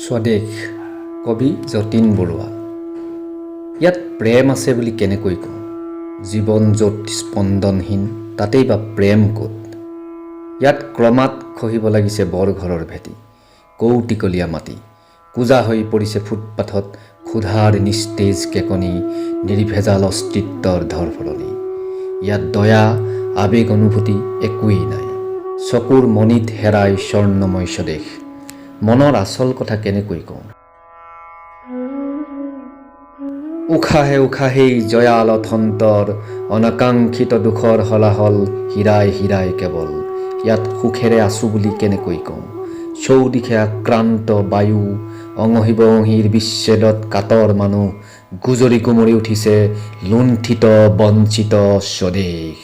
স্বদেশ কবি যতীন বৰুৱা। ইয়াত প্ৰেম আছে বুলি কেনেকৈ কওঁ? জীৱন য'ত স্পন্দনহীন তাতেই বা প্ৰেম ক'ত? ইয়াত ক্ৰমাৎ খহিব লাগিছে বৰঘৰৰ ভেটি, কৌটিকলীয়া মাটি, কোজা হৈ পৰিছে ফুটপাথত ক্ষুধাৰ নিস্তেজ কেকনি, নিৰ্ভেজাল অস্তিত্বৰ ধৰফৰণি। ইয়াত দয়া আৱেগ অনুভূতি একোৱেই নাই। চকুৰ মণিত হেৰাই স্বৰ্ণময় স্বদেশ। মনৰ আচল কথা কেনেকৈ কওঁ? উশাহে উশাহেই জয়ালত সন্তৰ, অনাকাংক্ষিত দুখৰ হলাহল, হীৰাই হীৰাই কেৱল। ইয়াত সুখেৰে আছোঁ বুলি কেনেকৈ কওঁ? চৌদিশে আক্ৰান্ত বায়ু, অঙহী বঙহীৰ বিচ্ছেদত কাতৰ মানুহ, গুজৰি কুমৰি উঠিছে লুণ্ঠিত বঞ্চিত স্বদেশ।